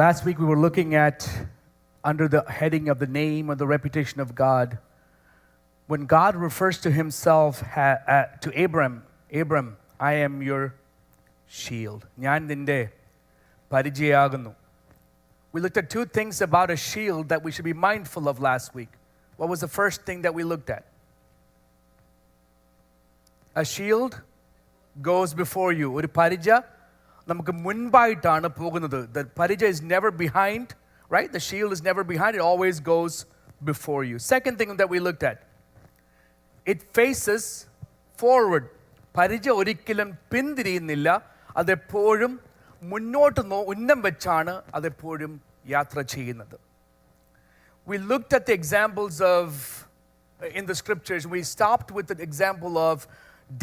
Last week we were looking at, under the heading of the name or the reputation of God, when God refers to himself to Abram, I am your shield. ഞാൻ നിന്റെ പരിചയാകുന്നു. We looked at two things about a shield that we should be mindful of last week. What was the first thing that we looked at? A shield goes before you. ഒരു പരിച നമുക്ക് മുൻപായിട്ടാണ് പോകുന്നത്. The parija is never behind, right? The shield is never behind. It always goes before you. Second thing that we looked at, it faces forward. പരിച ഒരിക്കലും പിന്തിരിയുന്നില്ല. അതെപ്പോഴും മുന്നോട്ട് ഉന്നം വെച്ചാണ് അതെപ്പോഴും യാത്ര ചെയ്യുന്നത്. We looked at the examples of, in the scriptures, we stopped with the example of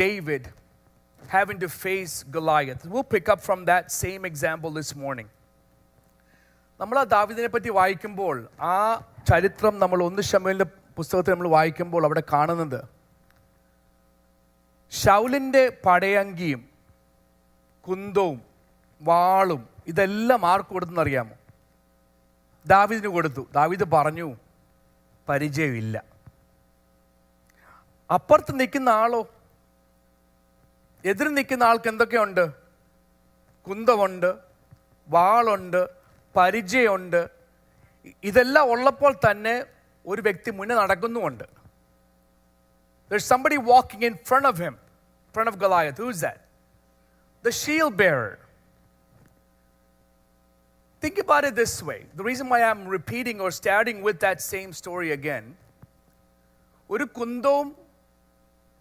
David having to face Goliath. We'll pick up from that same example this morning. നമ്മൾ ആ ദാവീദിനെ പറ്റി വായിക്കുമ്പോൾ, ആ ചരിത്രം നമ്മൾ 1 ശമൂവേലിന്റെ പുസ്തകത്തിൽ നമ്മൾ വായിക്കുമ്പോൾ അവിടെ കാണുന്നത് ശൗലിൻ്റെ പടയങ്കിയും കുന്തവും വാളും ഇതെല്ലാം ആർക്ക് കൊടുത്തെന്നറിയാമോ? ദാവീദിന് കൊടുത്തു. ദാവീദ് പറഞ്ഞു, പരിചയമില്ല. അപ്പുറത്ത് നിൽക്കുന്ന ആളോ, എതിർ നിൽക്കുന്ന ആൾക്ക് എന്തൊക്കെയുണ്ട്? കുന്തമുണ്ട്, വാളുണ്ട്, പരിചയമുണ്ട്. ഇതെല്ലാം ഉള്ളപ്പോൾ തന്നെ ഒരു വ്യക്തി മുന്നേ നടക്കുന്നുമുണ്ട്. There's somebody walking in front of him, in front of Goliath. Who is that? The shield bearer. Think about it this way. The reason why I'm repeating or starting with that same story again, ഒരു കുന്തവും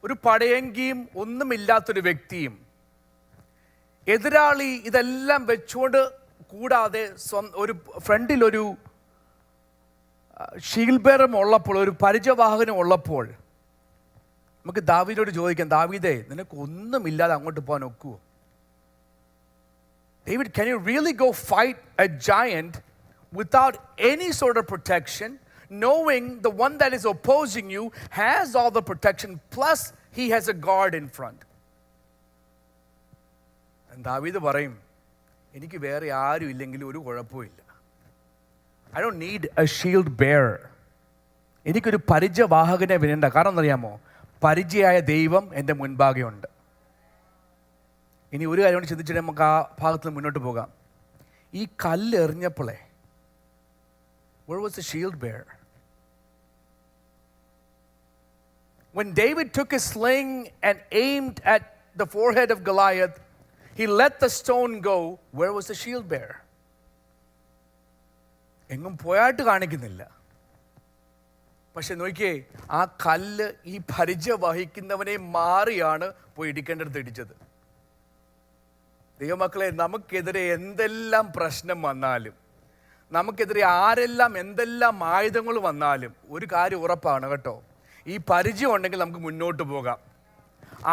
ഒരു പടയങ്കിയും ഒന്നുമില്ലാത്തൊരു വ്യക്തിയും എതിരാളി ഇതെല്ലാം വെച്ചുകൊണ്ട് കൂടാതെ ഒരു ഫ്രണ്ടിൽ ഒരു ഷീൽഡ് ബെയറും ഉള്ളപ്പോൾ, ഒരു പരിചയവാഹകനും ഉള്ളപ്പോൾ, നമുക്ക് ദാവീദിനോട് ചോദിക്കാം, ദാവീദേ, നിനക്ക് ഒന്നുമില്ലാതെ അങ്ങോട്ട് പോകാൻ ഒക്കുവോ? David, can you really go fight a giant without any sort of protection, knowing the one that is opposing you has all the protection, plus he has a guard in front? And ദാവീദ് പറയും, എനിക്ക് വേറെ ആരും ഇല്ലെങ്കിലും ഒരു കുഴപ്പമില്ല. I don't need a shield bearer. എനിക്കൊരു പരിചയവാഹകനെ വേണ്ട. കാരണം എന്നറിയാമോ? പരിചയമായ ദൈവം എൻ്റെ മുൻപാകെയുണ്ട്. ഇനി ഒരു കാര്യം കൊണ്ട് ചിന്തിച്ചിട്ട് നമുക്ക് ആ ഭാഗത്ത് മുന്നോട്ട് പോകാം. ഈ കല്ല് എറിഞ്ഞപ്പോളേ, where was the shield bearer? When David took his sling and aimed at the forehead of Goliath, he let the stone go. Where was the shield bearer? എങ്ങും പോയായിട്ട് കാണിക്കുന്നില്ല. പക്ഷെ നോക്കിയേ, ആ കല്ല് ഈ പരിചയ വഹിക്കുന്നവനെ മാറിയാണ് പോയി ഇടിക്കേണ്ടടുത്ത് ഇടിച്ചത്. ദൈവമക്കളെ, നമുക്കെതിരെ എന്തെല്ലാം പ്രശ്നം വന്നാലും, നമുക്കെതിരെ ആരെല്ലാം എന്തെല്ലാം ആയുധങ്ങൾ വന്നാലും ഒരു കാര്യം ഉറപ്പാണ് കേട്ടോ, ഈ പരിചയം ഉണ്ടെങ്കിൽ നമുക്ക് മുന്നോട്ട് പോകാം.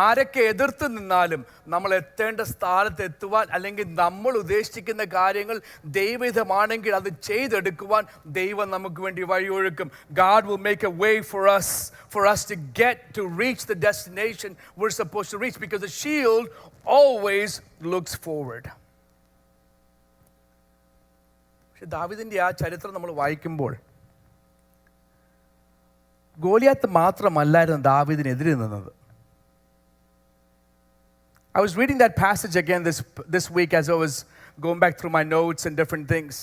ആരൊക്കെ എതിർത്ത് നിന്നാലും നമ്മൾ എത്തേണ്ട സ്ഥാനത്ത് എത്തുവാൻ, അല്ലെങ്കിൽ നമ്മൾ ഉദ്ദേശിക്കുന്ന കാര്യങ്ങൾ ദൈവഹിതമാണെങ്കിൽ അത് ചെയ്തെടുക്കുവാൻ ദൈവം നമുക്ക് വേണ്ടി വഴിയൊഴുക്കും. God will make a way for us to get to reach the destination we're supposed to reach, because the shield always looks forward. പക്ഷെ ദാവീദിന്റെ ആ ചരിത്രം നമ്മൾ വായിക്കുമ്പോൾ ഗോലിയാത്ത് മാത്രമല്ലായിരുന്നു ദാവീദിനെതിരെ നിന്നത്. I was reading that passage again this week as I was going back through my notes and different things.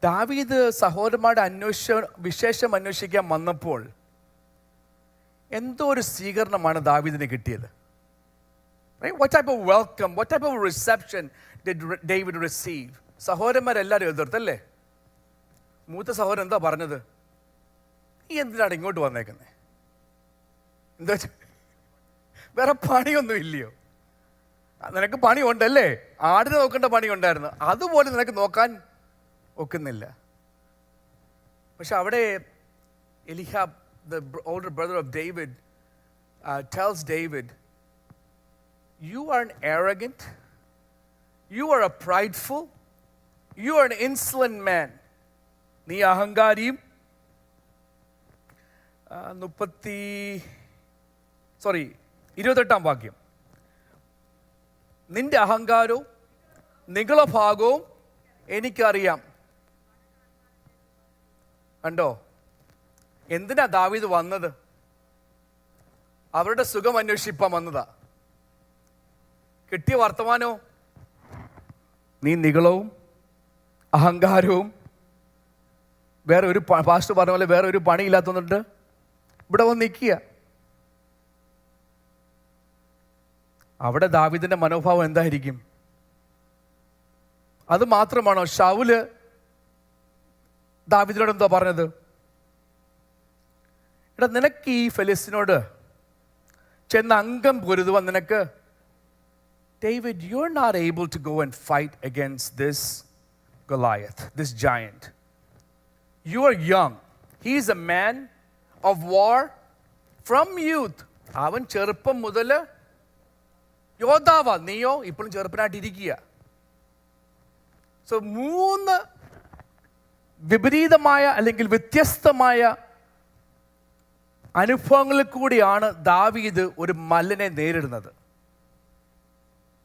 ദാവീദ് സഹോദരന്മാരുടെ വിശേഷം അന്വേഷിക്കാൻ വന്നപ്പോൾ എന്തോ ഒരു സ്വീകരണമാണ് ദാവീദിന് കിട്ടിയത്. Right? What type of welcome, what type of reception did David receive? സഹോദരന്മാരെല്ലാവരും എതിർത്തല്ലേ? മൂത്ത സഹോദരൻ എന്താ പറഞ്ഞത്? നീ എന്തിനാണ് ഇങ്ങോട്ട് വന്നേക്കുന്നത്? എന്താ, വേറെ പണിയൊന്നും ഇല്ലയോ? നിനക്ക് പണിയുണ്ടല്ലേ? ആടിനെ നോക്കേണ്ട പണിയുണ്ടായിരുന്നു, അതുപോലെ നിനക്ക് നോക്കാൻ ഒക്കുന്നില്ല. പക്ഷെ അവിടെ Eliab, the older brother of David, tells David, you are an arrogant, you are a prideful, you are an insolent man. നീ അഹങ്കാരിയും 28 വാക്യം, നിന്റെ അഹങ്കാരവും നികളഭാഗവും എനിക്കറിയാം. കണ്ടോ, എന്തിനാ ദാവീദ് വന്നത്? അവരുടെ സുഖം അന്വേഷിപ്പാൻ വന്നതാ. കിട്ടിയ വർത്തമാനോ, നീ നിഗളവും അഹങ്കാരവും, വേറെ ഒരു പാസ്റ്റർ പറഞ്ഞ പോലെ വേറെ ഒരു പണിയില്ലാത്തതുകൊണ്ട് ഇവിടെ വന്ന് നിൽക്കുക. അവിടെ ദാവീദിന്റെ മനോഭാവം എന്തായിരിക്കും? അത് മാത്രമാണോ? ശൗല് ദാവീദിനോട് എന്താ പറഞ്ഞത്? എടാ, നിനക്ക് ഈ ഫെലിസ്തീനോട് ചെന്ന് അംഗം പൊരുതുവാൻ നിനക്ക്, David, you're not able to go and fight against this Goliath, this giant. You are young. He is a man of war from youth. അവൻ ചെറുപ്പം മുതൽ യോദ്ധാവാ, നീയോ ഇപ്പോഴും ചെറുപ്പനായിട്ടിരിക്കുക. സോ 3 വിപരീതമായ അല്ലെങ്കിൽ വ്യത്യസ്തമായ അനുഭവങ്ങളിൽ കൂടിയാണ് ദാവീദ് ഒരു മല്ലനെ നേരിടുന്നത്.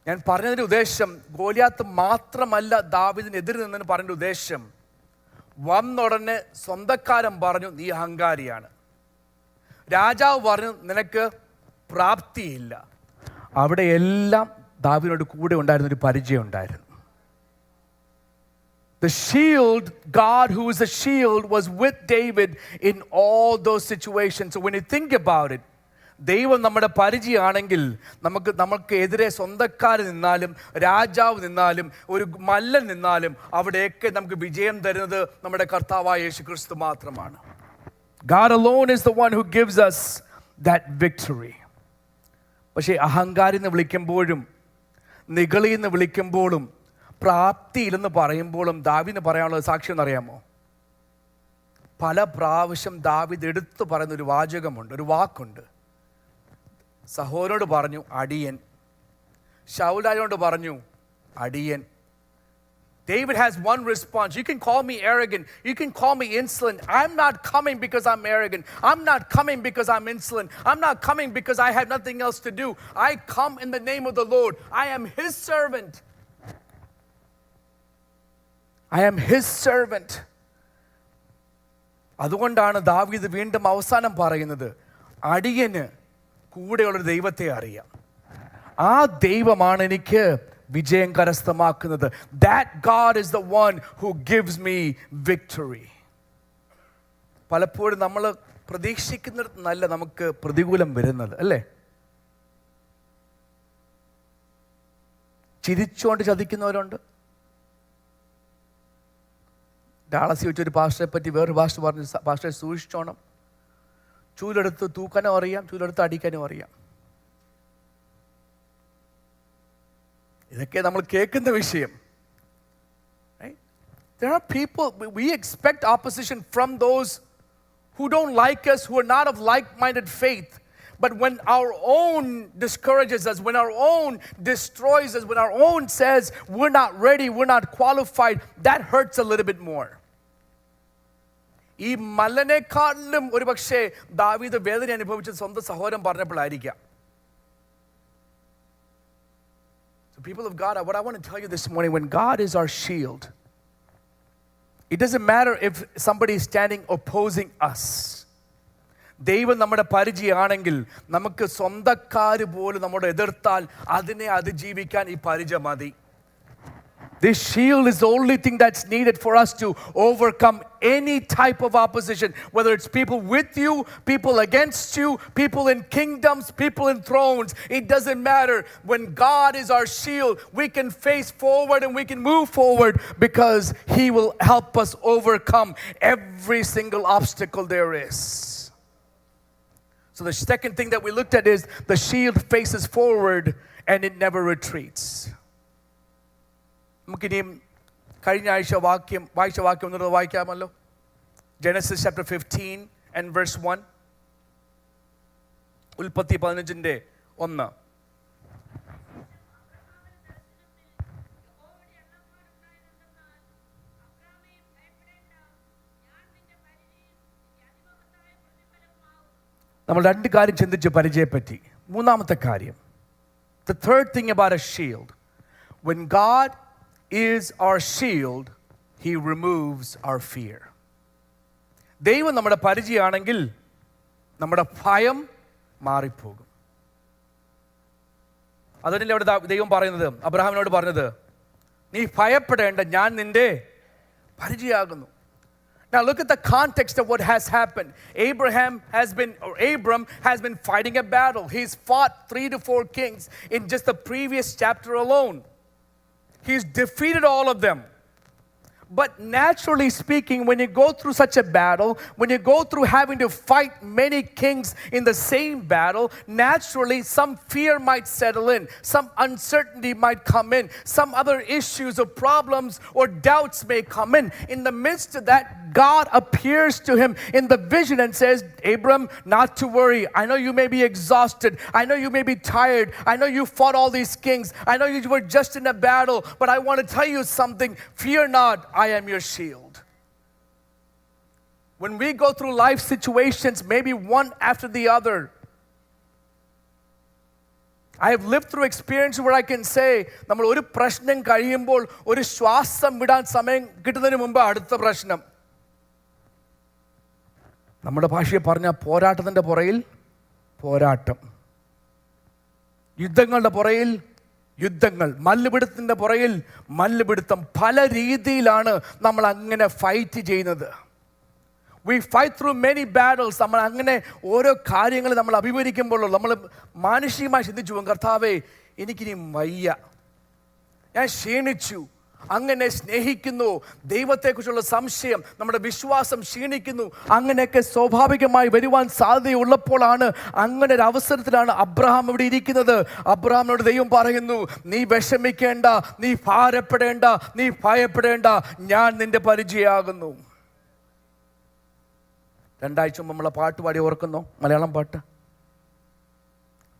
ഞാൻ പറഞ്ഞതിൻ്റെ ഉദ്ദേശം, ഗോലിയാത്ത് മാത്രമല്ല ദാവീദിനെതിരെ നിന്നെന്ന് പറഞ്ഞ ഉദ്ദേശം, വന്നുടനെ സ്വന്തക്കാരൻ പറഞ്ഞു നീ അഹങ്കാരിയാണ്, രാജാവ് പറഞ്ഞു നിനക്ക് പ്രാപ്തിയില്ല. അവിടെ എല്ലാം ദാവീദിനോട് കൂടെ ഉണ്ടായിരുന്നൊരു പരിചയം ഉണ്ടായിരുന്നു. The shield, God who is a shield, was with David in all those situations. So when you think about it, ദൈവം നമ്മുടെ പരിചയമാണെങ്കിൽ നമുക്ക് എതിരെ സ്വന്തക്കാർ നിന്നാലും രാജാവ് നിന്നാലും ഒരു മല്ലൻ നിന്നാലും അവിടെയൊക്കെ നമുക്ക് വിജയം തരുന്നത് നമ്മുടെ കർത്താവായ യേശു ക്രിസ്തു മാത്രമാണ്. God alone is the one who gives us that victory. പക്ഷേ അഹങ്കാരി എന്ന് വിളിക്കുമ്പോഴും നിഗളി എന്ന് വിളിക്കുമ്പോഴും പ്രാപ്തിയില്ലെന്ന് പറയുമ്പോഴും ദാവീദിന് പറയാനുള്ള സാക്ഷ്യം എന്നറിയാമോ? പല പ്രാവശ്യം ദാവീദ് എടുത്തു പറയുന്ന ഒരു വാചകമുണ്ട്, ഒരു വാക്കുണ്ട്. സഹോദരനോട് പറഞ്ഞു അടിയൻ, ശൗലായോട് പറഞ്ഞു അടിയൻ. David has one response. You can call me arrogant. You can call me insolent. I'm not coming because I'm arrogant. I'm not coming because I'm insolent. I'm not coming because I have nothing else to do. I come in the name of the Lord. I am His servant. I am His servant. അതുകൊണ്ടാണ് ദാവീദ് വീണ്ടും അവസാനം പറയുന്നത്, അടിയന് കൂടെയുള്ളൊരു ദൈവത്തെ അറിയാം, ആ ദൈവമാണ് എനിക്ക് വിജയം കരസ്ഥമാക്കുന്നത്. That God is the one who gives me victory. പലപ്പോഴും നമ്മൾ പ്രതീക്ഷിക്കുന്നിടത്ത് നല്ല നമുക്ക് പ്രതികൂലം വരുന്നത് അല്ലേ? ചിരിച്ചുകൊണ്ട് ചതിക്കുന്നവരുണ്ട്. ഡാളസി വെച്ചൊരു പാസ്റ്ററെ പറ്റി വേറൊരു പാസ്റ്റർ പറഞ്ഞു, പാസ്റ്ററെ സൂക്ഷിച്ചോണം, ചൂലെടുത്ത് തൂക്കാനും അറിയാം, ചൂലെടുത്ത് അടിക്കാനും അറിയാം. ഇതൊക്കെ നമ്മൾ കേൾക്കുന്ന വിഷയം. There are people, we expect opposition from those who don't like us, who are not of like-minded faith. But when our own discourages us, when our own destroys us, when our own says we're not ready, we're not qualified, that hurts a little bit more. ഈ മല്ലനെക്കാളിലും ഒരു പക്ഷേ ദാവീദ് വേദന അനുഭവിച്ചത് സ്വന്തം സഹോദരൻ പറഞ്ഞപ്പോഴായിരിക്കാം. So people of God, what I want to tell you this morning, when God is our shield, it doesn't matter if somebody is standing opposing us. ദൈവം നമ്മുടെ പരിചയമാണെങ്കിൽ നമുക്ക് സ്വന്തക്കാർ പോലും നമ്മോട് എതിർത്താൽ അതിനെ അതിജീവിക്കാൻ ഈ പരിചയം മതി. This shield is the only thing that's needed for us to overcome any type of opposition, whether it's people with you, people against you, people in kingdoms, people in thrones. It doesn't matter. When God is our shield, we can face forward and we can move forward because He will help us overcome every single obstacle there is. So the second thing that we looked at is the shield faces forward and it never retreats. നമുക്കിനിയും കഴിഞ്ഞ ആഴ്ച വായിച്ച വാക്യം ഒന്നുകൂടെ വായിക്കാമല്ലോ. Genesis chapter 15 and verse 1. ഉൽപ്പത്തി 15:1. നമ്മൾ 2 കാര്യം ചിന്തിച്ച് പരിചയപ്പെട്ടി. മൂന്നാമത്തെ കാര്യം, the third thing about a shield, when God is our shield, he removes our fear. ദൈവം നമ്മുടെ പരിചയമാണെങ്കിൽ നമ്മുടെ ഭയം മാറിപ്പോകും. അതിനല്ലേ അവിടെ ദൈവം പറയുന്നത്, അബ്രഹാമിനോട് പറഞ്ഞത്, നീ ഭയപ്പെടേണ്ട, ഞാൻ നിന്റെ പരിചയമാകുന്നു. Now look at the context of what has happened. Abram has been fighting a battle. He's fought 3 to 4 kings in just the previous chapter alone. He's defeated all of them. But naturally speaking, when you go through such a battle, when you go through having to fight many kings in the same battle, naturally some fear might settle in, some uncertainty might come in, some other issues or problems or doubts may come in. In the midst of that, God appears to him in the vision and says, Abram, not to worry. I know you may be exhausted. I know you may be tired. I know you fought all these kings. I know you were just in a battle. But I want to tell you something. Fear not. I am your shield. When we go through life situations, maybe one after the other, I have lived through experience where I can say, നമ്മൾ ഒരു പ്രശ്നം കഴിയുമ്പോൾ ഒരു ശ്വാസം വിടാൻ സമയം കിട്ടുന്നതിന് മുമ്പ് അടുത്ത പ്രശ്നം. നമ്മുടെ ഭാഷയെ പറഞ്ഞ പോരാട്ടത്തിൻ്റെ പുറയിൽ പോരാട്ടം, യുദ്ധങ്ങളുടെ പുറയിൽ യുദ്ധങ്ങൾ, മല്ലുപിടുത്തത്തിൻ്റെ പുറയിൽ മല്ലുപിടുത്തം. പല രീതിയിലാണ് നമ്മൾ അങ്ങനെ ഫൈറ്റ് ചെയ്യുന്നത്. We fight through many battles. നമ്മൾ അങ്ങനെ ഓരോ കാര്യങ്ങൾ നമ്മൾ അഭിമുഖീകരിക്കുമ്പോഴോ നമ്മൾ മാനുഷികമായി ചിന്തിച്ചു പോകും, കർത്താവേ എനിക്കിനി വയ്യ, ഞാൻ ക്ഷീണിച്ചു. അങ്ങനെ സ്നേഹിക്കുന്നു, ദൈവത്തെക്കുറിച്ചുള്ള സംശയം, നമ്മുടെ വിശ്വാസം ക്ഷീണിക്കുന്നു. അങ്ങനെയൊക്കെ സ്വാഭാവികമായി വരുവാൻ സാധ്യതയുള്ളപ്പോഴാണ്, അങ്ങനെ ഒരു അവസരത്തിലാണ് അബ്രഹാം ഇവിടെ ഇരിക്കുന്നത്. അബ്രഹാമിനോട് ദൈവം പറയുന്നു, നീ വിഷമിക്കേണ്ട, നീ ഭാരപ്പെടേണ്ട, നീ ഭയപ്പെടേണ്ട, ഞാൻ നിന്റെ പരിചയമാകുന്നു. 2 ആഴ്ച മുമ്പ് നമ്മളെ പാട്ട് പാടി ഓർക്കുന്നോ, മലയാളം പാട്ട്,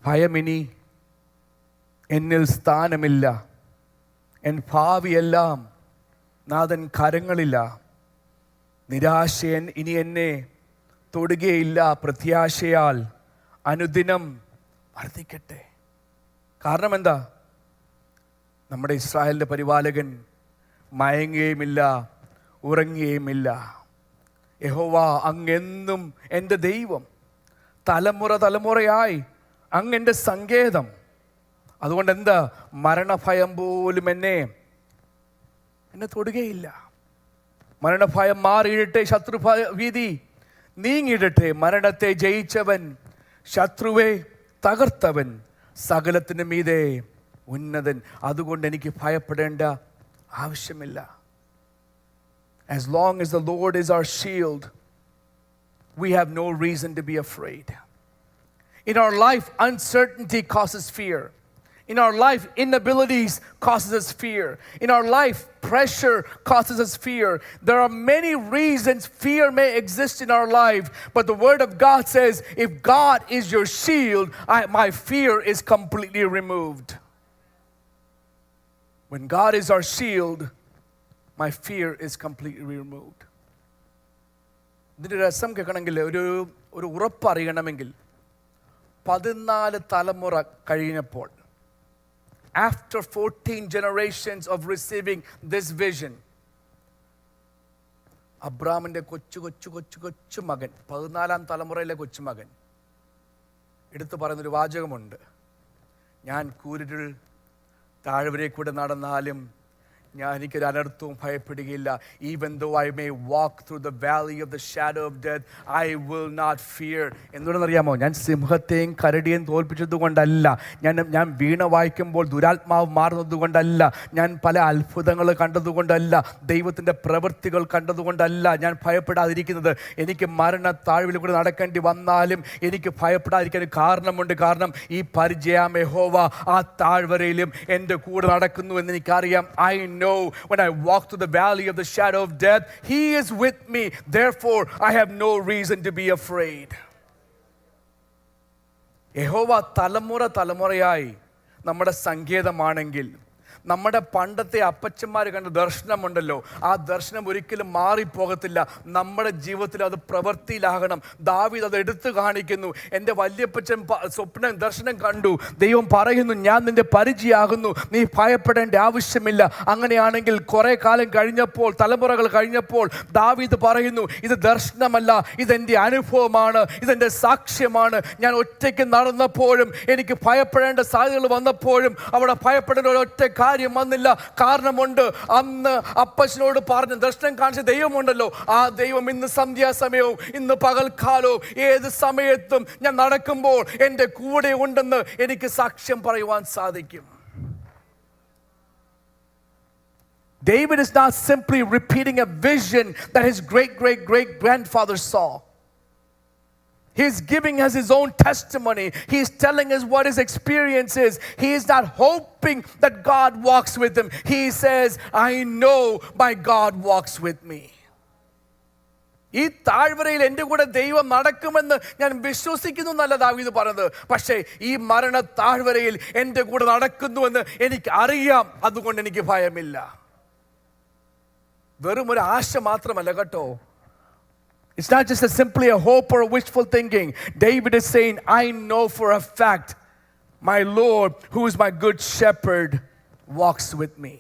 ഭയമിനി എന്നിൽ സ്ഥാനമില്ല, എൻ ഭാവിയെല്ലാം നാഥൻ കരങ്ങളില്ല, നിരാശയൻ ഇനി എന്നെ തൊടുകയില്ല, പ്രത്യാശയാൽ അനുദിനം വർദ്ധിക്കട്ടെ. കാരണം എന്താ? നമ്മുടെ ഇസ്രായേലിൻ്റെ പരിപാലകൻ മയങ്ങുകയുമില്ല, ഉറങ്ങുകയുമില്ല. യഹോവ അങ്ങെന്നും എൻ്റെ ദൈവം, തലമുറ തലമുറയായി അങ്ങെൻ്റെ സങ്കേതം. അതുകൊണ്ട് എന്താ, മരണഭയം പോലും എന്നെ തൊടുകയില്ല. മരണഭയം മാറിയിടട്ടെ, ശത്രുഭീതി നീങ്ങിയിടട്ടെ. മരണത്തെ ജയിച്ചവൻ, ശത്രുവെ തകർത്തവൻ, സകലത്തിന് മീതെ ഉന്നതൻ. അതുകൊണ്ട് എനിക്ക് ഭയപ്പെടേണ്ട ആവശ്യമില്ല. As long as the Lord is our shield, we have no reason to be afraid. In our life, uncertainty causes fear. In our life, inabilities causes us fear. In our life, pressure causes us fear. There are many reasons fear may exist in our life, but the Word of God says, if God is your shield, my fear is completely removed. When God is our shield, my fear is completely removed. ഇതിൻ്റെ രസം കേൾക്കണമെങ്കിൽ, ഒരു ഉറപ്പറിയണമെങ്കിൽ, 14 തലമുറ കഴിഞ്ഞപ്പോൾ, after 14 generations of receiving this vision, അബ്രാമിൻ്റെ കൊച്ചു മകൻ, 14 തലമുറയിലെ കൊച്ചുമകൻ എടുത്തു പറയുന്നൊരു വാചകമുണ്ട്, ഞാൻ കൂരിരുൾ താഴ്വരയിൽ കൂടെ നടന്നാലും എനിക്കൊരു അനർത്ഥവും ഭയപ്പെടുകയില്ല. Even though I may walk through the valley of the shadow of death, I will not fear. എന്തുകൊണ്ടെന്നറിയാമോ? ഞാൻ സിംഹത്തെയും കരടിയെയും തോൽപ്പിച്ചത് കൊണ്ടല്ല, ഞാൻ വീണ വായിക്കുമ്പോൾ ദുരാത്മാവ് മാറുന്നത് കൊണ്ടല്ല, ഞാൻ പല അത്ഭുതങ്ങൾ കണ്ടതുകൊണ്ടല്ല, ദൈവത്തിൻ്റെ പ്രവൃത്തികൾ കണ്ടതുകൊണ്ടല്ല ഞാൻ ഭയപ്പെടാതിരിക്കുന്നത്. എനിക്ക് മരണ താഴ്വരയിൽ കൂടെ നടക്കേണ്ടി വന്നാലും എനിക്ക് ഭയപ്പെടാതിരിക്കാൻ കാരണമുണ്ട്. കാരണം ഈ പരിചയം യഹോവ ആ താഴ്വരയിലും എൻ്റെ കൂടെ നടക്കുന്നു എന്ന് എനിക്കറിയാം. I know when I walk through the valley of the shadow of death, He is with me. Therefore, I have no reason to be afraid. യഹോവ തലമുറയായി നമ്മുടെ സങ്കേതമാണെങ്കിൽ, നമ്മുടെ പണ്ടത്തെ അപ്പച്ചന്മാർ കണ്ട ദർശനമുണ്ടല്ലോ, ആ ദർശനം ഒരിക്കലും മാറിപ്പോകത്തില്ല. നമ്മുടെ ജീവിതത്തിൽ അത് പ്രവൃത്തിയിലാകണം. ദാവീദ് അത് എടുത്തു കാണിക്കുന്നു. എൻ്റെ വല്യപ്പച്ചൻ ദർശനം കണ്ടു. ദൈവം പറയുന്നു, ഞാൻ നിന്റെ പരിചയാകുന്നു, നീ ഭയപ്പെടേണ്ട ആവശ്യമില്ല. അങ്ങനെയാണെങ്കിൽ കുറെ കാലം കഴിഞ്ഞപ്പോൾ, തലമുറകൾ കഴിഞ്ഞപ്പോൾ ദാവീദ് പറയുന്നു, ഇത് ദർശനമല്ല, ഇതെൻ്റെ അനുഭവമാണ്, ഇതെൻ്റെ സാക്ഷ്യമാണ്. ഞാൻ ഒറ്റയ്ക്ക് നടന്നപ്പോഴും, എനിക്ക് ഭയപ്പെടേണ്ട സാധ്യതകൾ വന്നപ്പോഴും അവിടെ ഭയപ്പെടേണ്ട ഒരൊറ്റ കാര്യം വന്നില്ല. കാരണമുണ്ട്, അന്ന് അപ്പച്ചനോട് പറഞ്ഞ ദർശനം കാണിച്ച ദൈവമുണ്ടല്ലോ, ആ ദൈവം ഇന്ന് സന്ധ്യാസമയവും ഇന്ന് പകൽക്കാലവും ഏത് സമയത്തും ഞാൻ നടക്കുമ്പോൾ എൻ്റെ കൂടെ ഉണ്ടെന്ന് എനിക്ക് സാക്ഷ്യം പറയുവാൻ സാധിക്കും. David is not simply repeating a vision that his great-great-great-grandfather saw. He's giving us his own testimony. He's telling us what his experience is. He is not hoping that God walks with him. He says, I know my God walks with me. ഈ താഴ്വരയിൽ എൻ്റെ കൂടെ ദൈവം നടക്കുമെന്ന് ഞാൻ വിശ്വസിക്കുന്നു എന്നല്ല ദാവീദ് പറഞ്ഞത്. പക്ഷേ ഈ മരണ താഴ്വരയിൽ എൻ്റെ കൂടെ നടക്കുന്നുവെന്ന് എനിക്ക് അറിയാം. അതുകൊണ്ട് എനിക്ക് ഭയമില്ല. വെറും ഒരു ആശ മാത്രമല്ല കേട്ടോ. It's not just simply a hope or a wishful thinking. David is saying, I know for a fact my Lord, who is my good shepherd, walks with me.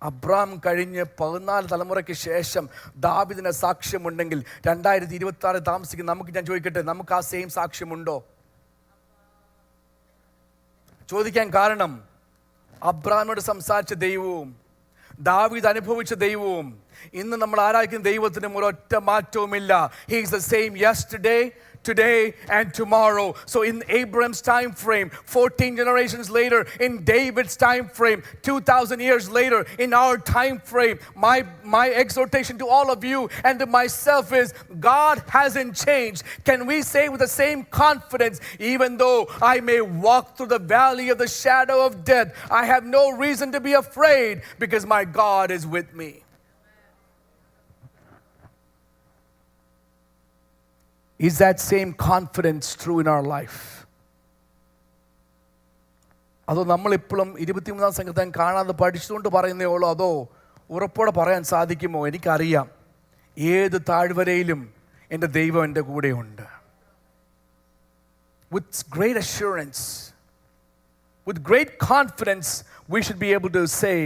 Abram കഴിഞ്ഞ് 14 തലമുറയ്ക്ക് ശേഷം ദാവീദിന് സാക്ഷ്യമുണ്ടെങ്കിൽ 2026 താമസിക്കുന്ന നമുക്ക് ഞാൻ ചോദിക്കട്ടെ, നമുക്ക് ആ സെയിം സാക്ഷ്യമുണ്ടോ? ചോദിക്കാൻ കാരണം, അബ്രാമിനോട് സംസാരിച്ച ദൈവവും ദാവീദ് അനുഭവിച്ച ദൈവവും ഇന്ന് നമ്മൾ ആരാധിക്കുന്ന ദൈവത്തിനും ഒരൊറ്റ മാറ്റവുമില്ല. He is the same yesterday, today and tomorrow. So in Abraham's time frame, 14 generations later, in David's time frame, 2000 years later, in our time frame, my exhortation to all of you and to myself is, God hasn't changed. Can we say with the same confidence, even though I may walk through the valley of the shadow of death, I have no reason to be afraid because my God is with me. Is that same confidence true in our life? അതോ നമ്മളിപ്പോഴും 23-ാം സങ്കീർത്തനം കാണാതെ പഠിച്ചുകൊണ്ട് പറയുന്നേ ഉള്ളൂ? അതോ ഉറപ്പോടെ പറയാൻ സാധിക്കുമോ? എനിക്കറിയാം, ഏത് താഴ്വരയിലും എൻ്റെ ദൈവം എൻ്റെ കൂടെയുണ്ട്. With great assurance, with great confidence, we should be able to say,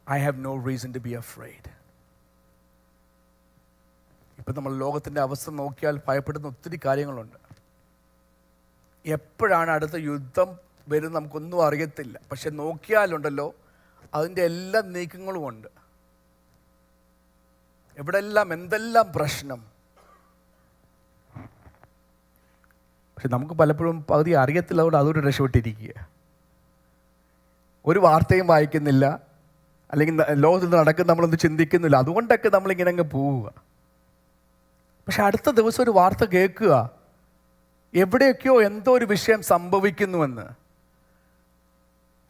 I have no reason to be afraid. ഇപ്പം നമ്മൾ ലോകത്തിൻ്റെ അവസ്ഥ നോക്കിയാൽ ഭയപ്പെടുന്ന ഒത്തിരി കാര്യങ്ങളുണ്ട്. എപ്പോഴാണ് അടുത്ത യുദ്ധം വരുന്നത് നമുക്കൊന്നും അറിയത്തില്ല. പക്ഷെ നോക്കിയാലുണ്ടല്ലോ അതിൻ്റെ എല്ലാ നീക്കങ്ങളുമുണ്ട്. എവിടെല്ലാം എന്തെല്ലാം പ്രശ്നം. പക്ഷെ നമുക്ക് പലപ്പോഴും പകുതി അറിയത്തില്ല. അതുകൊണ്ട് അതൊരു രക്ഷപ്പെട്ടിരിക്കുക. ഒരു വാർത്തയും വായിക്കുന്നില്ല, അല്ലെങ്കിൽ ലോകത്തിൽ നടക്കുന്ന നമ്മളൊന്നും ചിന്തിക്കുന്നില്ല. അതുകൊണ്ടൊക്കെ നമ്മളിങ്ങനെ അങ്ങ് പോവുക. പക്ഷെ അടുത്ത ദിവസം ഒരു വാർത്ത കേൾക്കുക, എവിടെയൊക്കെയോ എന്തോ ഒരു വിഷയം സംഭവിക്കുന്നുവെന്ന്.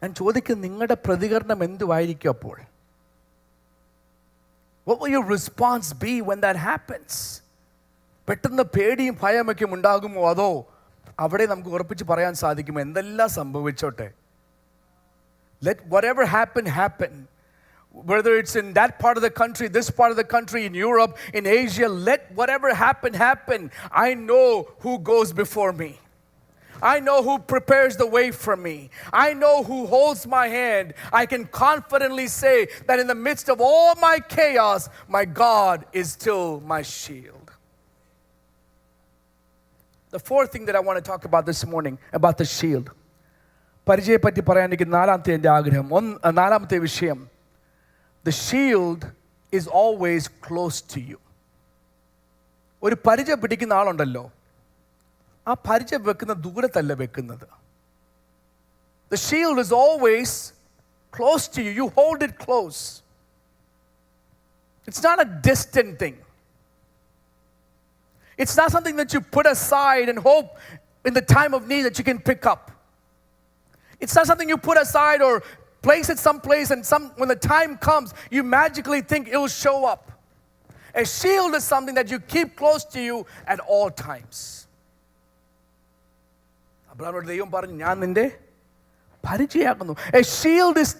ഞാൻ ചോദിക്കുന്നു, നിങ്ങളുടെ പ്രതികരണം എന്തുവായിരിക്കും അപ്പോൾ? What will your response be when that happens? പെട്ടെന്ന് പേടിയും ഭയമൊക്കെ ഉണ്ടാകുമോ? അതോ അവിടെ നമുക്ക് ഉറപ്പിച്ച് പറയാൻ സാധിക്കുമോ, എന്തെല്ലാം സംഭവിച്ചോട്ടെ, let whatever happen, whether it's in that part of the country, this part of the country, in Europe, in Asia, let whatever happen. I know who goes before me. I know who prepares the way for me. I know who holds my hand. I can confidently say that in the midst of all my chaos, my God is still my shield. The fourth thing that I want to talk about this morning, about the shield. പരിചയപ്പറ്റി പറയാൻ എനിക്ക് നാലാമത്തെ എൻ്റെ ആഗ്രഹം. നാലാമത്തെ വിഷയം, the shield is always close to you. ഒരു പരിചയ പിടിക്കുന്ന ആളുണ്ടല്ലോ, ആ പരിചയം വെക്കുന്ന ദൂരത്തല്ല വെക്കുന്നത്. The shield is always close to you. You hold it close. It's not a distant thing. It's not something that you put aside and hope in the time of need that you can pick up. It's not something you put aside or place it someplace and when the time comes, you magically think it will show up. A shield is something that you keep close to you at all times. അബ്രാഹാമിനോട് ദൈവം പറഞ്ഞു, ഞാൻ നിന്റെ പരിചയാക്കുന്നു. A shield is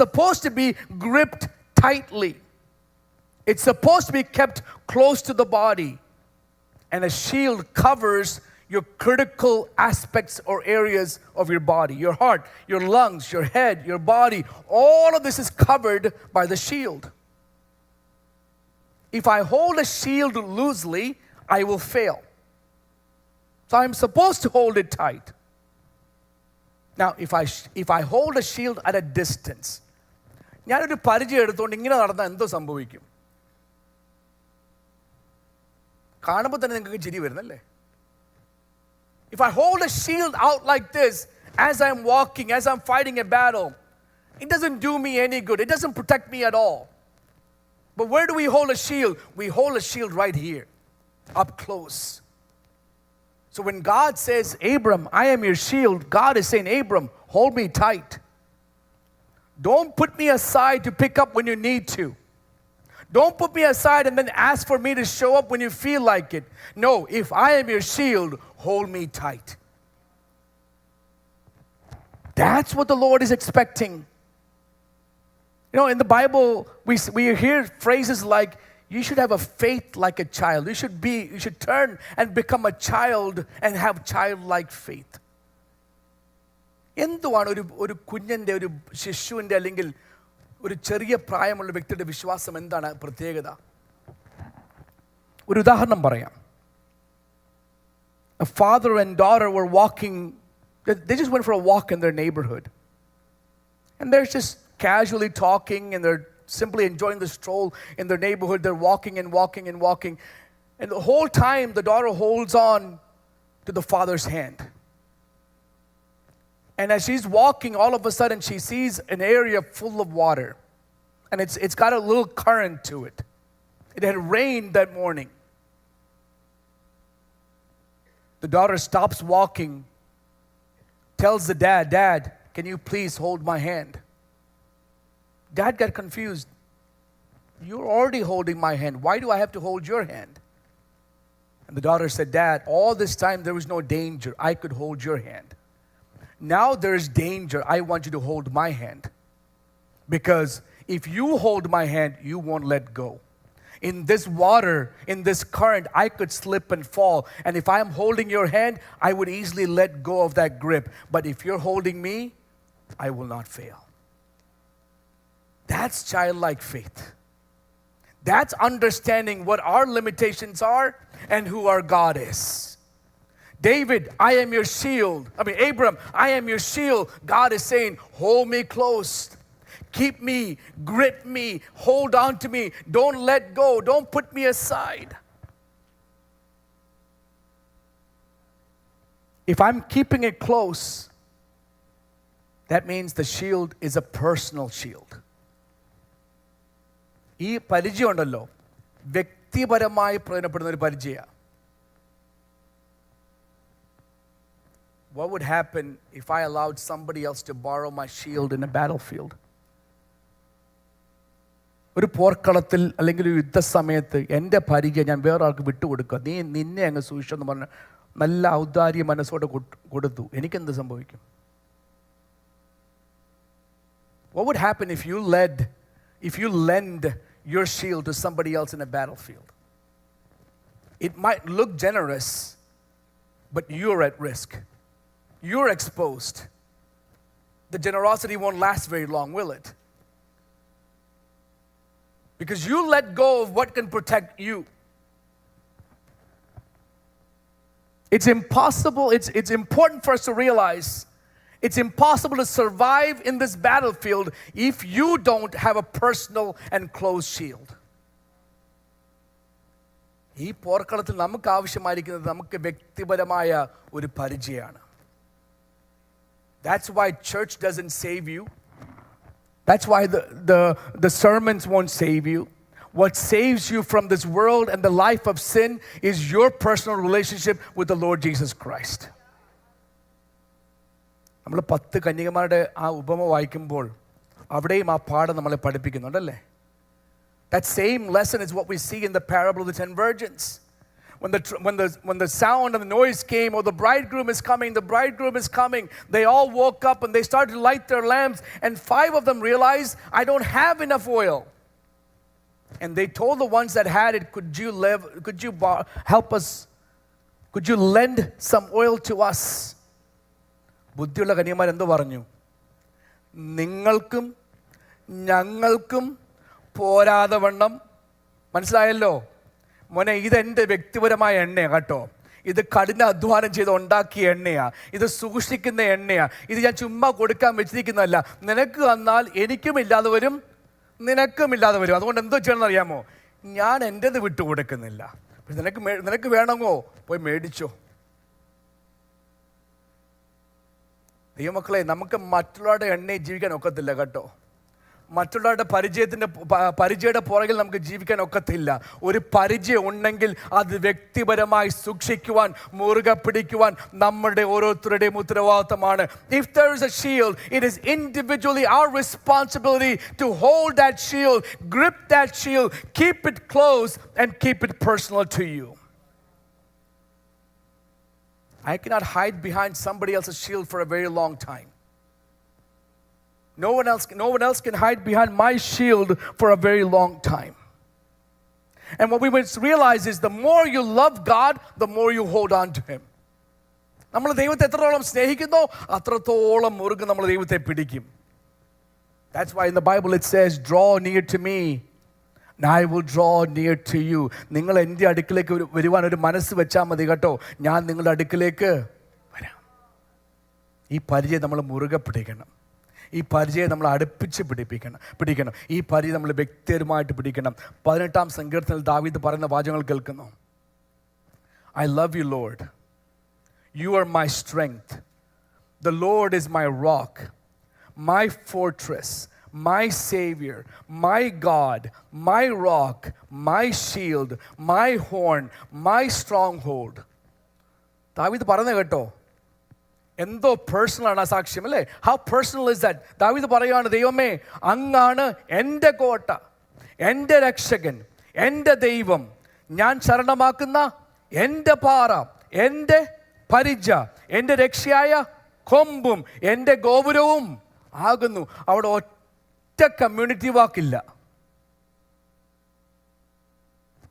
supposed to be gripped tightly. It's supposed to be kept close to the body. And a shield covers your critical aspects or areas of your body. Your heart, your lungs, your head, your body. All of this is covered by the shield. If I hold a shield loosely, I will fail. So I'm supposed to hold it tight. Now, if I hold a shield at a distance, ഞാനൊരു പരിചയം എടുത്തുകൊണ്ട് ഇങ്ങനെ നടന്നാൽ എന്തോ സംഭവിക്കും? കാണുമ്പോൾ തന്നെ നിങ്ങൾക്ക് ചിരി വരുന്നല്ലേ? If I hold a shield out like this as I'm walking, as I'm fighting a battle, it doesn't do me any good. It doesn't protect me at all. But where do we hold a shield? We hold a shield right here, up close. So when God says, Abram, I am your shield, God is saying, Abram, hold me tight. Don't put me aside to pick up when you need to. Don't put me aside and then ask for me to show up when you feel like it. No, if I am your shield, hold me tight. That's what the Lord is expecting. You know, in the Bible, we hear phrases like, you should have a faith like a child. You should turn and become a child and have childlike faith. എന്തുവാണ് ഒരു കുഞ്ഞിൻ്റെ, ഒരു ശിശുവിൻ്റെ, അല്ലെങ്കിൽ ഒരു ചെറിയ പ്രായമുള്ള വ്യക്തിയുടെ വിശ്വാസം എന്താണ് പ്രത്യേകത? ഒരു ഉദാഹരണം പറയാം. A father and daughter were walking, they just went for a walk in their neighborhood. And they're just casually talking and they're simply enjoying the stroll in their neighborhood. They're walking and walking and walking. And the whole time the daughter holds on to the father's hand. And as she's walking, all of a sudden she sees an area full of water. And it's got a little current to it. It had rained that morning. The daughter stops walking, tells the dad, Dad, can you please hold my hand? Dad got confused. You're already holding my hand. Why do I have to hold your hand? And the daughter said, Dad, all this time there was no danger. I could hold your hand. Now there is danger. I want you to hold my hand. Because if you hold my hand, you won't let go. In this water, in this current, I could slip and fall. And if I'm holding your hand, I would easily let go of that grip. But if you're holding me, I will not fail. That's childlike faith. That's understanding what our limitations are and who our God is. David, I am your shield. Abram, I am your shield. God is saying, hold me close. Keep me, grip me, hold on to me. Don't let go. Don't put me aside. If I'm keeping it close, that means the shield is a personal shield. ഈ പരിചയം ഉണ്ടല്ലോ, വ്യക്തിപരമായി പ്രയോജനപ്പെടുന്ന ഒരു പരിചയമാണ്. What would happen if I allowed somebody else to borrow my shield in a battlefield? ഒരു പോർക്കളത്തിൽ അല്ലെങ്കിൽ ഒരു യുദ്ധസമയത്ത് എൻ്റെ പരിചയം ഞാൻ വേറെ ആൾക്ക് വിട്ടുകൊടുക്കുക, നിന്നെ അങ്ങ് സൂക്ഷിച്ചെന്ന് പറഞ്ഞ് നല്ല ഔദാര്യ മനസ്സോടെ കൊടുത്തു, എനിക്കെന്ത് സംഭവിക്കും? What would happen if you lend your shield to somebody else in a battlefield? It might look generous, but you're at risk. You're exposed. The generosity won't last very long, will it? Because you let go of what can protect you. It's impossible, it's important for us to realize it's impossible to survive in this battlefield if you don't have a personal and close shield. ഈ പോർക്കളത്തിൽ നമുക്ക് ആവശ്യമായിരിക്കുന്നത് നമുക്ക് വ്യക്തിപരമായ ഒരു പരിചയമാണ്. That's why church doesn't save you. That's why the sermons won't save you. What saves you from this world and the life of sin is your personal relationship with the Lord Jesus Christ. നമ്മൾ 10 കന്യകമാരുടെ ആ ഉപമ വായിക്കുമ്പോൾ അവിടെയും ആ പാഠം നമ്മളെ പഠിപ്പിക്കുന്നുണ്ടല്ലേ? That same lesson is what we see in the parable of the 10 virgins. when the sound and the noise came, oh, the bridegroom is coming, the bridegroom is coming, they all woke up and they started to light their lamps, and 5 of them realized, I don't have enough oil. And they told the ones that had it, could you help us? Could you lend some oil to us? ബുദ്ധിയുള്ള കന്യന്മാർ എന്തു പറഞ്ഞു? നിങ്ങൾക്കും ഞങ്ങൾക്കും പോരാതെ വണ്ണം. മനസ്സിലായല്ലോ മോനെ, ഇതെൻ്റെ വ്യക്തിപരമായ എണ്ണയാണ് കേട്ടോ. ഇത് കഠിന അധ്വാനം ചെയ്ത് ഉണ്ടാക്കിയ എണ്ണയാണ്. ഇത് സൂക്ഷിക്കുന്ന എണ്ണയാണ്. ഇത് ഞാൻ ചുമ്മാ കൊടുക്കാൻ വെച്ചിരിക്കുന്നതല്ല. നിനക്ക് വന്നാൽ എനിക്കും ഇല്ലാതെ വരും, നിനക്കും ഇല്ലാതെ വരും. അതുകൊണ്ട് എന്തോ ചെയ്യണമെന്ന് അറിയാമോ? ഞാൻ എൻ്റെത് വിട്ടു കൊടുക്കുന്നില്ല. നിനക്ക് വേണമെങ്കോ പോയി മേടിച്ചോ. ദൈവമക്കളെ, നമുക്ക് മറ്റുള്ളവരുടെ എണ്ണയിൽ ജീവിക്കാൻ ഒക്കത്തില്ല കേട്ടോ. മറ്റുള്ളവരുടെ പരിചയയുടെ പുറകിൽ നമുക്ക് ജീവിക്കാൻ ഒക്കത്തില്ല. ഒരു പരിചയം ഉണ്ടെങ്കിൽ അത് വ്യക്തിപരമായി സൂക്ഷിക്കുവാൻ, മുറുകെ പിടിക്കുവാൻ നമ്മുടെ ഓരോരുത്തരുടെയും ഉത്തരവാദിത്തമാണ്. If there is a shield, it is individually our responsibility to hold that shield, grip that shield, keep it close and keep it personal to you. I cannot hide behind somebody else's shield for a very long time. No one else can hide behind my shield for a very long time. And what we must realize is the more you love God, the more you hold on to Him. നമ്മൾ ദൈവത്തെ എത്രത്തോളം സ്നേഹിക്കുന്നോ അത്രത്തോളം മുറുകെ നമ്മൾ ദൈവത്തെ പിടിക്കും. That's why in the Bible it says, draw near to me and I will draw near to you. നിങ്ങൾ എൻ്റെ അടുക്കിലേക്ക് വരുവാൻ ഒരു മനസ്സ് വെച്ചാൽ മതി കേട്ടോ, ഞാൻ നിങ്ങളുടെ അടുക്കിലേക്ക് വരാം. ഈ പരിചയം നമ്മൾ മുറുകെ പിടിക്കണം. ഈ പരിചയം നമ്മൾ അടുപ്പിച്ച് പിടിക്കണം. ഈ പരിചയം നമ്മൾ വ്യക്തിപരമായിട്ട് പിടിക്കണം. 18-ാം സങ്കീർത്തനത്തിൽ ദാവീദ് പറയുന്ന വാചകങ്ങൾ കേൾക്കുന്നു. I love you, Lord. You are my strength. The Lord is my rock, my fortress, my Savior, my God, my rock, my shield, my horn, my stronghold. ദാവീദ് പറയുന്നത് കേട്ടോ, എന്തോ പേഴ്സണലാണ് ആ സാക്ഷ്യം അല്ലേ? How personal is that? ദാവീദ് പറയുകയാണ്, ദൈവമേ അങ്ങാണ് എൻ്റെ കോട്ട, എൻ്റെ രക്ഷകൻ, എൻ്റെ ദൈവം, ഞാൻ ശരണമാക്കുന്ന എൻ്റെ പാറ, എൻ്റെ പരിച, എൻ്റെ രക്ഷയായ കൊമ്പും എൻ്റെ ഗോപുരവും ആകുന്നു. അവിടെ ഒറ്റ കമ്മ്യൂണിറ്റി വാക്കില്ല,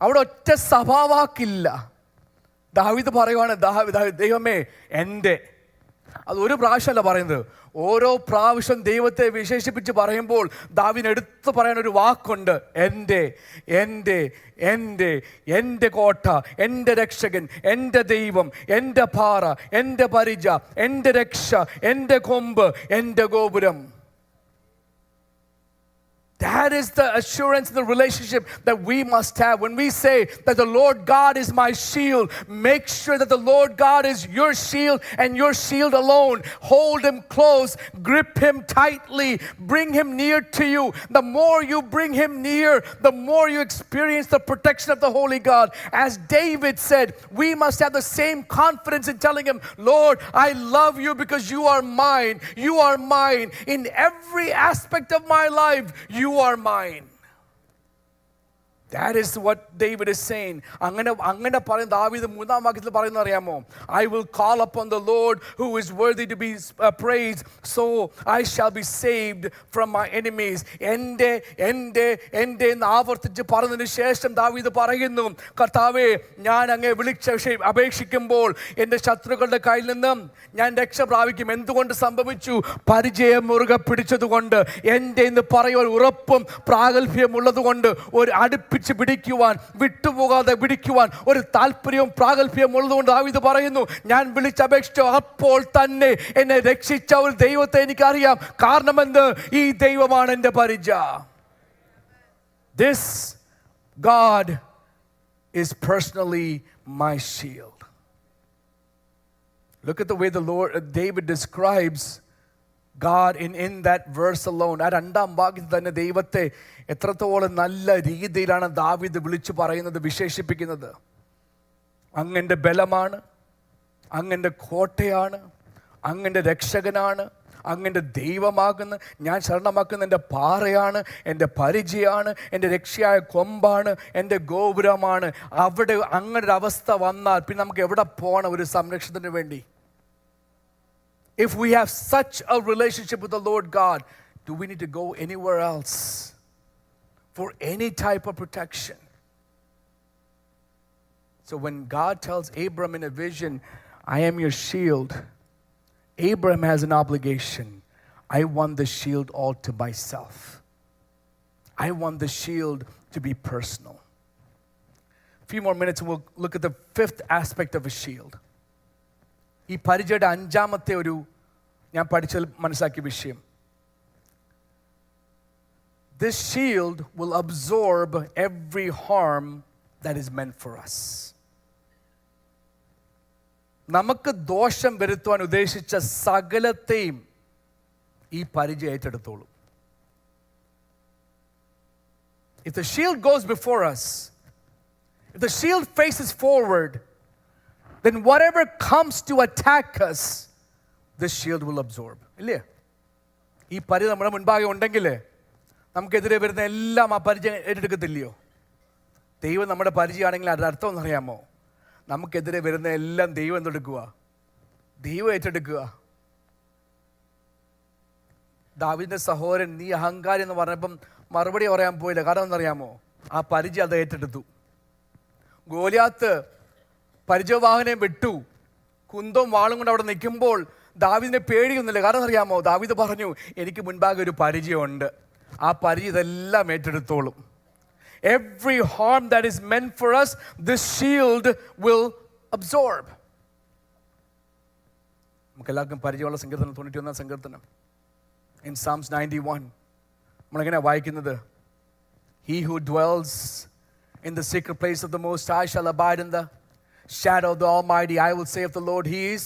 അവിടെ ഒറ്റ സഭാവാക്കില്ല. ദാവീദ് പറയുവാണ്, ദൈവമേ എൻ്റെ. അത് ഒരു പ്രാവശ്യമല്ല പറയുന്നത്, ഓരോ പ്രാവശ്യം ദൈവത്തെ വിശേഷിപ്പിച്ച് പറയുമ്പോൾ ദാവീദ് എടുത്തു പറയാൻ ഒരു വാക്കുണ്ട്, എൻ്റെ എൻ്റെ എൻ്റെ എൻ്റെ കോട്ട, എൻ്റെ രക്ഷകൻ, എൻ്റെ ദൈവം, എൻ്റെ പാറ, എൻ്റെ പരിച, എൻ്റെ രക്ഷ, എൻ്റെ കൊമ്പ്, എൻ്റെ ഗോപുരം. That is the assurance in the relationship that we must have. When we say that the Lord God is my shield, make sure that the Lord God is your shield and your shield alone. Hold Him close, grip Him tightly, bring Him near to you. The more you bring Him near, the more you experience the protection of the Holy God. As David said, we must have the same confidence in telling Him, Lord, I love you because you are mine. You are mine. In every aspect of my life, you are mine. That is what David is saying. അങ്ങനെ പറയുന്ന ദാവീദ് 3-ാം വാക്യത്തിൽ പറയുന്നത് അറിയാമോ? I will call upon the Lord who is worthy to be praised, so I shall be saved from my enemies. എൻ്റെ എൻ്റെ എൻ്റെ എന്ന് ആവർത്തിച്ച് പറഞ്ഞതിന് ശേഷം ദാവീദ് പറയുന്നു, കർത്താവേ, ഞാൻ അങ്ങേ അപേക്ഷിക്കുമ്പോൾ എൻ്റെ ശത്രുക്കളുടെ കയ്യിൽ നിന്നും ഞാൻ രക്ഷ പ്രാപിക്കും. എന്തുകൊണ്ട് സംഭവിച്ചു? പരിചയം മുറുകെ പിടിച്ചതുകൊണ്ട്, എൻ്റെ എന്ന് പറയുവാൻ ഉറപ്പും പ്രാഗൽഭ്യമുള്ളത് കൊണ്ട്, ഒരു അടുപ്പിച്ച് പിടിക്കുവാൻ, വിട്ടുപോകാതെ പിടിക്കുവാൻ ഒരു താല്പര്യവും പ്രാഗൽഭ്യവും ഉള്ളതുകൊണ്ട് ദാവീദ് പറയുന്നു, ഞാൻ വിളിച്ചപേക്ഷിച്ചു അപ്പോൾ തന്നെ എന്നെ രക്ഷിച്ച ഒരു ദൈവത്തെ എനിക്കറിയാം. കാരണം എന്ത്? ഈ ദൈവമാണ് എൻ്റെ പരിച. This God is personally my shield. Look at the way David describes God in that verse alone. ആ 2-ാം വാക്യത്തിൽ തന്നെ ദൈവത്തെ എത്രത്തോളം നല്ല രീതിയിലാണ് ദാവീദ് വിളിച്ചു പറയുന്നത്, വിശേഷിപ്പിക്കുന്നത്. അങ്ങൻ്റെ ബലമാണ്, അങ്ങൻ്റെ കോട്ടയാണ്, അങ്ങൻ്റെ രക്ഷകനാണ്, അങ്ങൻ്റെ ദൈവമാകുന്ന ഞാൻ ശരണമാക്കുന്ന എൻ്റെ പാറയാണ്, എൻ്റെ പരിചയമാണ്, എൻ്റെ രക്ഷയായ കൊമ്പാണ്, എൻ്റെ ഗോപുരമാണ്. അവിടെ അങ്ങനെ ഒരു അവസ്ഥ വന്നാൽ പിന്നെ നമുക്ക് എവിടെ പോകണം ഒരു സംരക്ഷണത്തിന് വേണ്ടി? If we have such a relationship with the Lord God, do we need to go anywhere else for any type of protection? So when God tells Abram in a vision, I am your shield, Abram has an obligation. I want the shield all to myself. I want the shield to be personal. A few more minutes and we'll look at the fifth aspect of a shield. ഈ പരിചയുടെ അഞ്ചാമത്തെ ഒരു ഞാൻ പഠിച്ചതിൽ മനസ്സിലാക്കിയ വിഷയം, this shield will absorb every harm that is meant for us. നമുക്ക് ദോഷം വരുത്തുവാൻ ഉദ്ദേശിച്ച സകലത്തെയും ഈ പരിചയം ഏറ്റെടുത്തോളും. If the shield goes before us, if the shield faces forward, then whatever comes to attack us, this shield will absorb. ഇല്ലേ? ഈ പരിചയം നമ്മുടെ മുൻപാകെ ഉണ്ടെങ്കിൽ നമുക്കെതിരെ വരുന്ന എല്ലാം ആ പരിചയം ഏറ്റെടുക്കത്തില്ലയോ? ദൈവം നമ്മുടെ പരിചയമാണെങ്കിൽ അതിൻ്റെ അർത്ഥം എന്നറിയാമോ? നമുക്കെതിരെ വരുന്ന എല്ലാം ദൈവം എന്തെടുക്കുക? ദൈവം ഏറ്റെടുക്കുക. ദാവീദിന്റെ സഹോദരൻ നീ അഹങ്കാരി എന്ന് പറഞ്ഞപ്പം മറുപടി പറയാൻ പോയില്ല. കാരണം എന്നറിയാമോ? ആ പരിചയം അത് ഏറ്റെടുത്തു. ഗോലിയാത്ത് പരിചയവാഹനം വിട്ടു, കുന്തവും വാളും കൊണ്ട് അവിടെ നിൽക്കുമ്പോൾ ദാവീദിനെ പേടിയൊന്നുമില്ല. കാരണം അറിയാമോ? ദാവീദ് പറഞ്ഞു, എനിക്ക് മുൻപാകെ ഒരു പരിചയമുണ്ട്, ആ പരിചയം ഇതെല്ലാം ഏറ്റെടുത്തോളും. Every harm that is meant for us, this shield will absorb. നമുക്കെല്ലാവർക്കും പരിചയമുള്ള സങ്കീർത്തനം 91 സങ്കീർത്തനം. In Psalms 91 നമ്മളെങ്ങനെയാണ് വായിക്കുന്നത്? He who dwells in the secret place of the Most High shall abide in the shadow of the Almighty. I will say of the Lord, He is